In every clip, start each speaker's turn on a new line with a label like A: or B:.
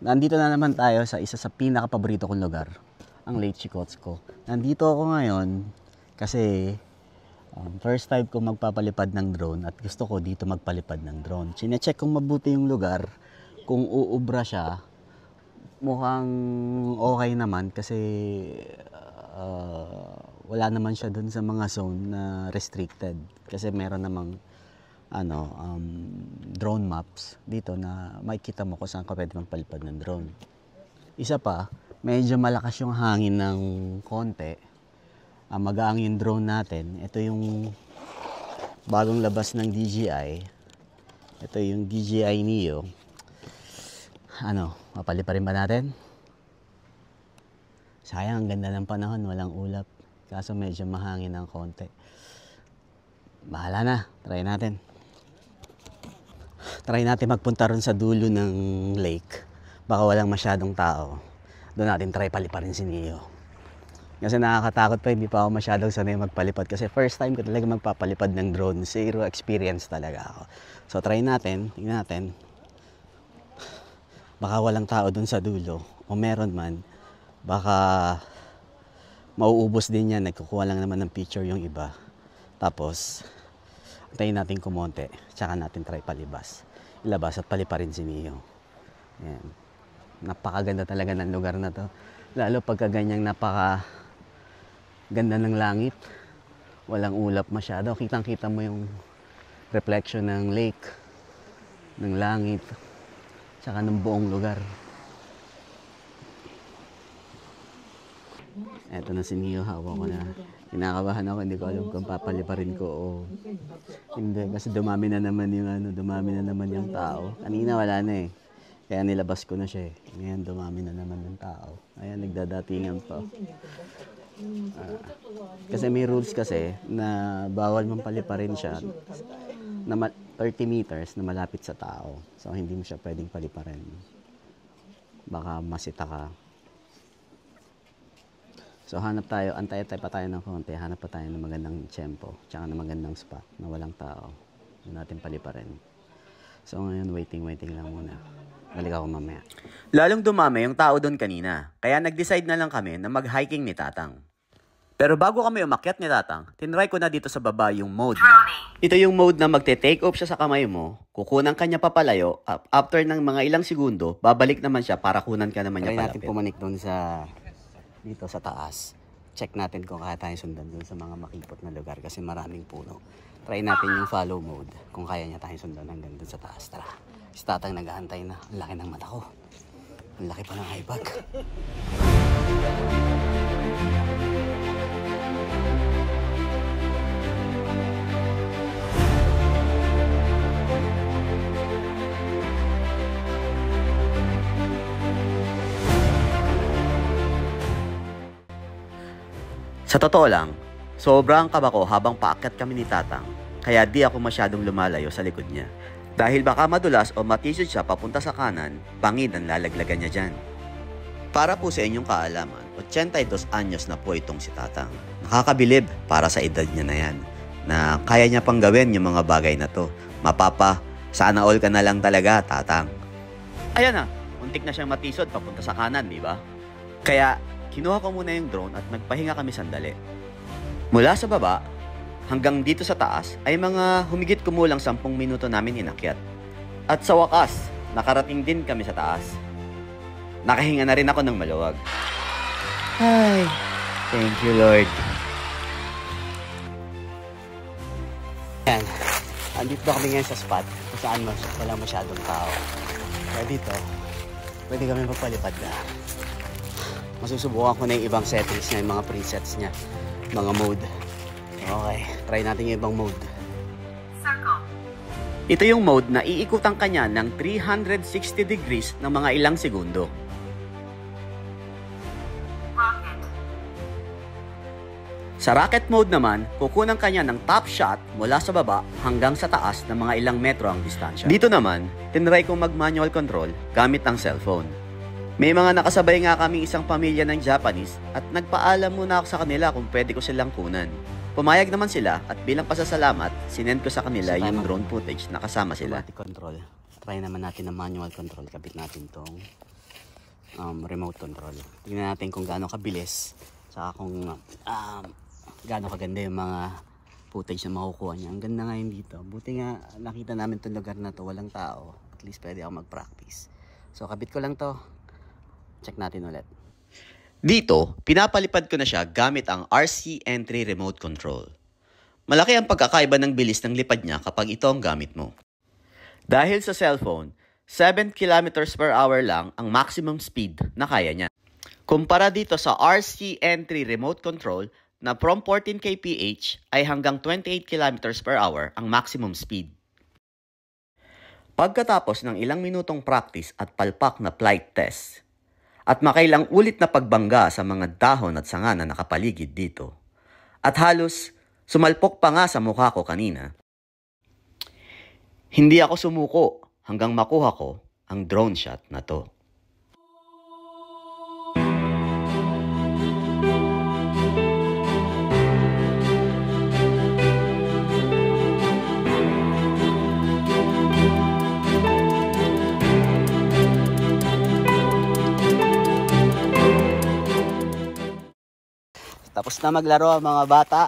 A: Nandito na naman tayo sa isa sa pinaka-paborito kong lugar, ang Lake Chicotsko. Nandito ako ngayon kasi first time ko magpapalipad ng drone at gusto ko dito magpalipad ng drone. Chine-check kong mabuti yung lugar, kung uubra siya. Mukhang okay naman kasi wala naman siya dun sa mga zone na restricted. Kasi meron namang drone maps dito na makikita mo kung saan ka pwede magpalipad ng drone. Isa pa, medyo malakas yung hangin ng konti. Magaang yung drone natin. Ito yung bagong labas ng DJI. Ito yung DJI Neo. Mapalipa rin ba natin? Sayang, ang ganda ng panahon, walang ulap. Kaso medyo mahangin ng konti. Bahala na, try natin. Try natin magpunta ron sa dulo ng lake. Baka walang masyadong tao. Doon natin try paliparin si Neo. Kasi nakakatakot pa, hindi pa ako masyadong sanay magpalipad. Kasi first time ko talaga magpapalipad ng drone. Zero experience talaga ako. So try natin, tingnan natin. Baka walang tao doon sa dulo. O meron man, baka mauubos din yan. Nagkukuha lang naman ng picture yung iba. Tapos, antayin natin kumonte. Tsaka natin try palibas. Ilabas at paliparin si Neo. Ayan. Napakaganda talaga ng lugar na to. Lalo pagka ganyang napakaganda ng langit. Walang ulap masyado. Kitang-kita mo yung reflection ng lake, ng langit, tsaka ng buong lugar. Eto na si Neo, hawak ko na. Kinakabahan ako, hindi ko alam kung papaliparin ko o hindi. Kasi dumami na naman yung tao. Kanina wala na eh. Kaya nilabas ko na siya eh. Ngayon dumami na naman yung tao. Ayan, nagdadatingan pa. Kasi may rules kasi na bawal mong paliparin siya na 30 meters na malapit sa tao. So hindi mo siya pwedeng paliparin. Baka masita ka. So hanap tayo, antay pa tayo ng konti, hanap pa tayo ng magandang tiyempo, tsaka ng magandang spot na walang tao. Doon natin paliparin. So ngayon, waiting lang muna. Balik ako mamaya.
B: Lalong dumami yung tao doon kanina, kaya nag-decide na lang kami na mag-hiking ni Tatang. Pero bago kami umakyat ni Tatang, tinry ko na dito sa baba yung mode na. Ito yung mode na magte-take off siya sa kamay mo, kukunan ka niya papalayo, after ng mga ilang segundo, babalik naman siya para kunan ka naman niya palapit.
A: Try natin pumanik doon dito sa taas. Check natin kung kaya tayo sundan dun sa mga makipot na lugar kasi maraming puno. Try natin yung follow mode kung kaya niya tayo sundan hanggang dun sa taas. Tara. Si Tatang nag-aantay na. Ang laki ng mata ko. Ang laki pa ng eye bag.
B: Sa totoo lang, sobrang kaba ko habang paakyat kami ni Tatang, kaya di ako masyadong lumalayo sa likod niya. Dahil baka madulas o matisod siya papunta sa kanan, bangid ang lalaglagan niya dyan. Para po sa inyong kaalaman, 82 anyos na po itong si Tatang. Nakakabilib para sa edad niya na yan, na kaya niya pang gawin yung mga bagay na to. Mapapa, sana all ka na lang talaga, Tatang. Ayan na, untik na siyang matisod papunta sa kanan, di ba? Kaya, kinuha ko muna yung drone at nagpahinga kami sandali. Mula sa baba, hanggang dito sa taas ay mga humigit kumulang 10 minuto namin inakyat. At sa wakas, nakarating din kami sa taas. Nakahinga na rin ako ng maluwag. Ay, thank you Lord.
A: Ayan. Andito kami ngayon sa spot kung saan wala masyadong tao. Kaya dito, pwede kami magpalipad na. Masusubukan ko na yung ibang settings niya, yung mga presets niya, mga mode. Okay, try natin yung ibang mode.
B: Circle. Ito yung mode na iikutan ka niya ng 360 degrees ng mga ilang segundo. Rocket. Sa rocket mode naman, kukunan ka niya ng top shot mula sa baba hanggang sa taas ng mga ilang metro ang distansya. Dito naman, tinry kong mag-manual control gamit ang cellphone. May mga nakasabay nga kami isang pamilya ng Japanese at nagpaalam muna ako sa kanila kung pwede ko silang kunan. Pumayag naman sila at bilang pasasalamat, sinend ko sa kanila yung drone footage na kasama sila.
A: Automatic control. Try naman natin ang manual control. Kapit natin tong remote control. Tingnan natin kung gaano kabilis, saka kung gaano kaganda yung mga footage na makukuha niya. Ang ganda ngayon dito. Buti nga nakita namin itong lugar na to, walang tao. At least pwede ako mag-practice. So kabit ko lang to. Check natin ulit.
B: Dito, pinapalipad ko na siya gamit ang RC Entry Remote Control. Malaki ang pagkakaiba ng bilis ng lipad niya kapag ito ang gamit mo. Dahil sa cellphone, 7 kilometers per hour lang ang maximum speed na kaya niya. Kumpara dito sa RC Entry Remote Control na from 14 kph ay hanggang 28 kilometers per hour ang maximum speed. Pagkatapos ng ilang minutong practice at palpak na flight test, at makailang ulit na pagbangga sa mga dahon at sanga na nakapaligid dito, at halos sumalpok pa nga sa mukha ko kanina, hindi ako sumuko hanggang makuha ko ang drone shot na to.
A: Tapos na maglaro ang mga bata.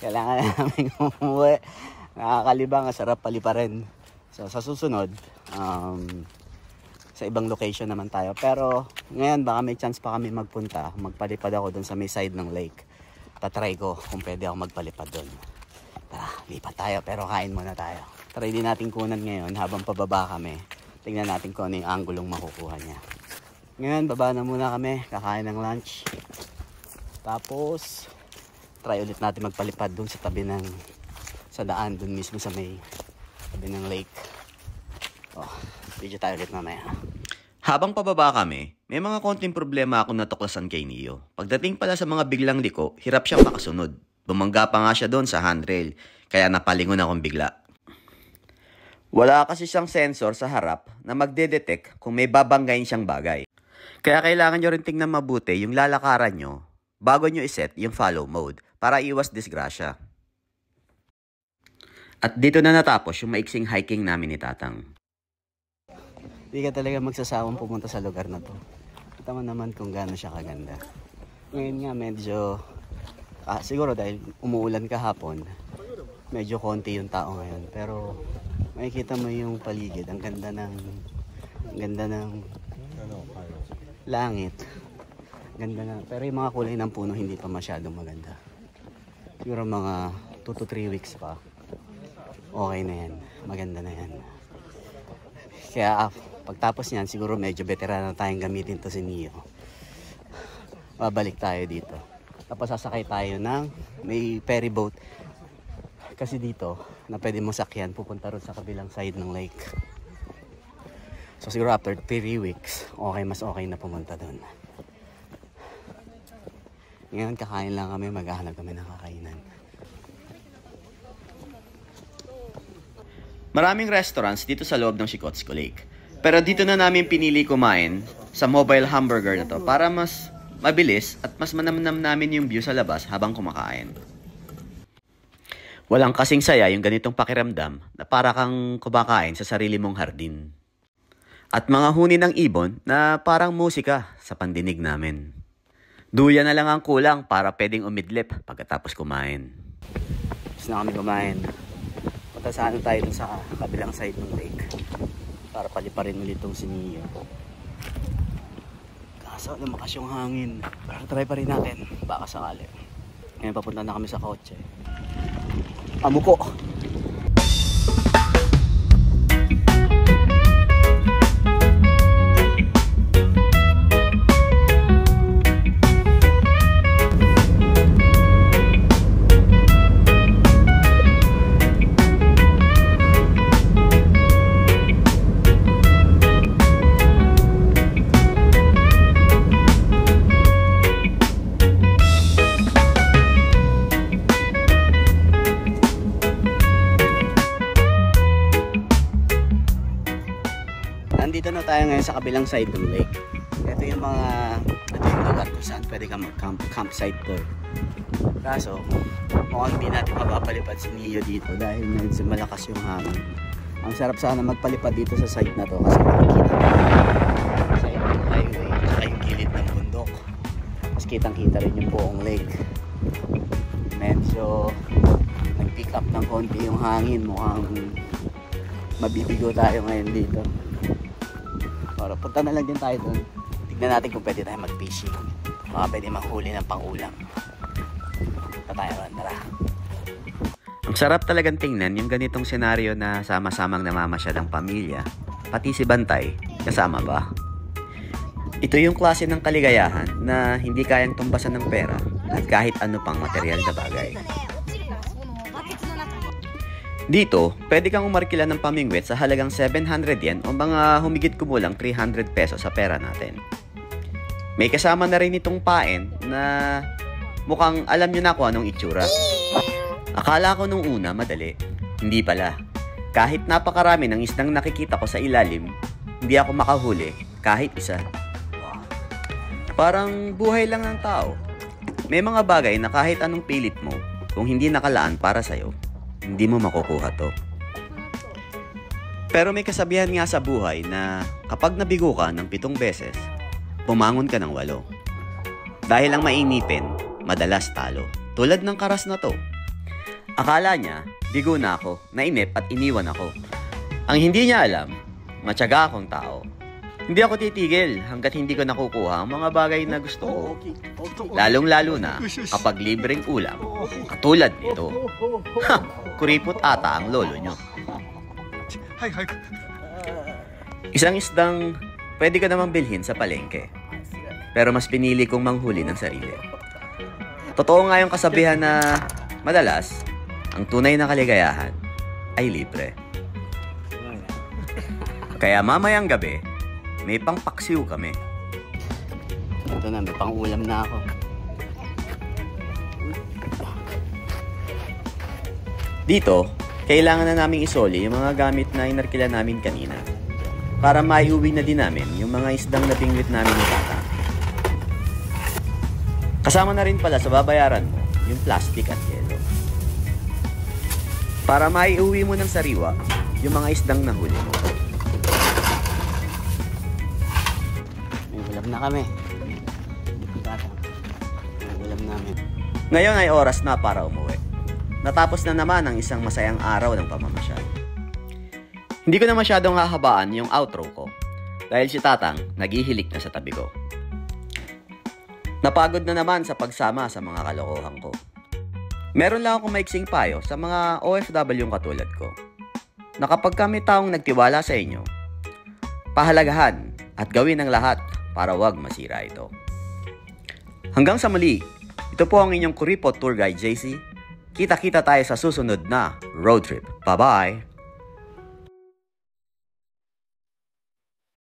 A: Kailangan namin umuwi. Nakakalibang, sarap paliparin. So sa susunod, sa ibang location naman tayo. Pero ngayon baka may chance pa kami magpunta. Magpalipad ako doon sa may side ng lake. Tatry ko kung pwede ako magpalipad doon. Tara, lipat tayo pero kain muna tayo. Try din natin kunan ngayon habang pababa kami. Tingnan natin kung ano yung anggulong makukuha niya. Ngayon baba na muna kami, kakain ng lunch. Tapos try ulit natin magpalipad doon sa tabi ng sa daan doon mismo sa may tabi ng lake. Video tayo ulit mamaya.
B: Habang pababa kami, may mga konting problema akong natuklasan kay Neo. Pagdating pala sa mga biglang liko, hirap siyang makasunod. Bumangga pa nga siya doon sa handrail, kaya napalingon akong bigla. Wala kasi siyang sensor sa harap na magdedetect kung may babanggain siyang bagay. Kaya kailangan nyo rin tingnan mabuti yung lalakaran nyo bago nyo iset yung follow mode para iwas disgrasya. At dito na natapos yung maiksing hiking namin ni Tatang.
A: Hindi ka talaga magsasawang pumunta sa lugar na to. Kita mo naman kung gaano siya kaganda. Ngayon nga medyo, siguro dahil umuulan kahapon, medyo konti yung tao ngayon. Pero makikita mo yung paligid, ang ganda ng langit. Ganda na. Pero yung mga kulay ng puno hindi pa masyadong maganda. Siguro mga 2 to 3 weeks pa. Okay na yan. Maganda na yan. Kaya pagtapos niyan, siguro medyo veteran na tayong gamitin to si Neo. Babalik tayo dito. Tapos sasakay tayo ng may ferry boat. Kasi dito, na pwede mo sakyan, pupunta rin sa kabilang side ng lake. So siguro after 3 weeks, mas okay na pumunta doon. Ngayon kakain lang kami, maghahanap kami ng kakainan.
B: Maraming restaurants dito sa loob ng Chicotsko Lake. Pero dito na namin pinili kumain sa mobile hamburger na to para mas mabilis at mas manamnam namin yung view sa labas habang kumakain. Walang kasing saya yung ganitong pakiramdam na para kang kumakain sa sarili mong hardin. At mga huni ng ibon na parang musika sa pandinig namin. Duya na lang ang kulang para pwedeng umidlip pagkatapos kumain.
A: Tapos na kami kumain. Punta sa tayo dun sa kabilang side ng lake para paliparin ulit itong si Neo. Kaso lumakas yung hangin. Pero try pa rin natin. Baka sakali. Ngayon papunta na kami sa kotse. Amuko! Nandito na tayo ngayon sa kabilang side ng lake. Ito yung lugar kung saan pwede ka mag-campsite tour. Kaso, mukhang hindi natin mapapalipad si Neo dito dahil medyo malakas yung hangin. Ang sarap sana magpalipad dito sa site na to kasi makikita sa kitang-kita rin yung buong lake. Medyo nag-pick up ng konti yung hangin. Mukhang mabibigo tayo ngayon dito. Para punta na lang din tayo doon. Tignan natin kung pwede tayo mag-fishing. Baka pwede manghuli ng pang-ulam. Punta tayo ron, tara.
B: Ang sarap talagang tingnan yung ganitong senaryo na sama-samang namamasyal ang pamilya, pati si Bantay, kasama ba? Ito yung klase ng kaligayahan na hindi kayang tumbasan ng pera at kahit ano pang material na bagay. Dito, pwede kang umarkila ng pamingwit sa halagang 700 yen o mga humigit kumulang 300 pesos sa pera natin. May kasama na rin itong paen na mukhang alam nyo na kung anong itsura. Akala ko nung una madali, hindi pala. Kahit napakarami ng isdang nakikita ko sa ilalim, hindi ako makahuli kahit isa. Parang buhay lang ng tao. May mga bagay na kahit anong pilit mo, kung hindi nakalaan para sa'yo, hindi mo makukuha to. Pero may kasabihan nga sa buhay na kapag nabigo ka ng 7 beses, bumangon ka ng 8. Dahil ang mainipin, madalas talo. Tulad ng karas na to. Akala niya, bigo na ako, nainip at iniwan ako. Ang hindi niya alam, matyaga akong tao. Hindi ako titigil hanggat hindi ko nakukuha ang mga bagay na gusto ko. Lalong-lalo na kapag libreng ulam, katulad nito. Ha! Kuripot ata ang lolo nyo. Isang isdang pwede ka namang bilhin sa palengke. Pero mas pinili kong manghuli ng sarili. Totoo nga yung kasabihan na madalas, ang tunay na kaligayahan ay libre. Kaya mamayang gabi, may pangpaksiw kami.
A: Ito na, may pang-ulam na ako.
B: Dito, kailangan na naming isoli yung mga gamit na inarkila namin kanina para maiuwi na din namin yung mga isdang nabingwit namin ni Tata. Kasama na rin pala sa babayaran mo yung plastic at yelo. Para maiuwi mo ng sariwa yung mga isdang nahuli mo.
A: May ulam na kami. May ulam namin.
B: Ngayon ay oras na para umuwi. Natapos na naman ang isang masayang araw ng pamamasyal. Hindi ko na masyadong hahabaan yung outro ko dahil si Tatang naghihilik na sa tabi ko. Napagod na naman sa pagsama sa mga kalokohan ko. Meron lang akong maiksing payo sa mga OFW katulad ko na kapag kami taong nagtiwala sa inyo, pahalagahan at gawin ang lahat para wag masira ito. Hanggang sa muli, ito po ang inyong Kuripot Tour Guide JC. Kita-kita tayo sa susunod na road trip. Bye-bye!